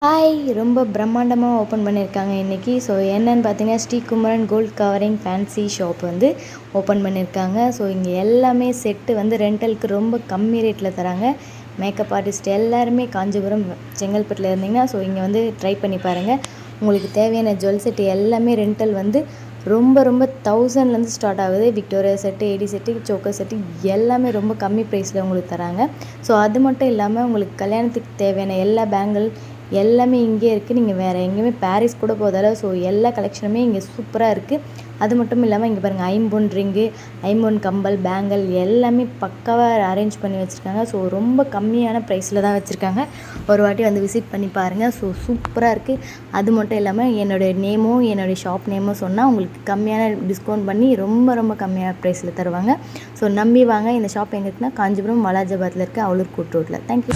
Hi! ரொம்ப பிரம்மாண்டமா open பண்ணியிருக்காங்க இன்னைக்கு. ஸோ என்னன்னு பார்த்தீங்கன்னா, Srikumaran gold covering fancy shop வந்து ஓப்பன் பண்ணியிருக்காங்க. ஸோ இங்கே எல்லாமே செட்டு வந்து ரெண்டலுக்கு ரொம்ப கம்மி ரேட்டில் தராங்க. மேக்கப் ஆர்டிஸ்ட் எல்லாருமே காஞ்சிபுரம், செங்கல்பட்டில் இருந்தீங்கன்னா, ஸோ இங்கே வந்து ட்ரை பண்ணி பாருங்கள். உங்களுக்கு தேவையான ஜுவல் செட்டு எல்லாமே ரெண்டல் வந்து ரொம்ப 1000லேருந்து ஸ்டார்ட் ஆகுது. விக்டோரியா செட்டு, ஏடி செட்டு, சோக்கர் செட்டு எல்லாமே ரொம்ப கம்மி ப்ரைஸில் உங்களுக்கு தராங்க. ஸோ அது மட்டும் இல்லாமல் உங்களுக்கு கல்யாணத்துக்கு தேவையான எல்லா பேங்கிள் எல்லாமே இங்கே இருக்குது. நீங்கள் வேறு எங்கேயுமே பாரிஸ் கூட போதால. ஸோ எல்லா கலெக்ஷனுமே இங்கே சூப்பராக இருக்குது. அது மட்டும் இல்லாமல் இங்கே பாருங்கள், ஐம்பொன் ரிங்கு, ஐம்பொன் கம்பல், பேங்கிள் எல்லாமே பக்காவாக அரேஞ்ச் பண்ணி வச்சுருக்காங்க. ஸோ ரொம்ப கம்மியான ப்ரைஸில் தான் வச்சுருக்காங்க. ஒரு வாட்டி வந்து விசிட் பண்ணி பாருங்கள். ஸோ சூப்பராக இருக்குது. அது மட்டும் இல்லாமல் என்னோடய நேமும் என்னுடைய ஷாப் நேமும் சொன்னால் உங்களுக்கு கம்மியான டிஸ்கவுண்ட் பண்ணி ரொம்ப கம்மியான ப்ரைஸில் தருவாங்க. ஸோ நம்பி வாங்க. இந்த ஷாப் எங்கே இருக்குன்னா காஞ்சிபுரம் வாலாஜாபாத்தில் இருக்குது, அவலூர் கோட் ரோட்டில். தேங்க்யூ.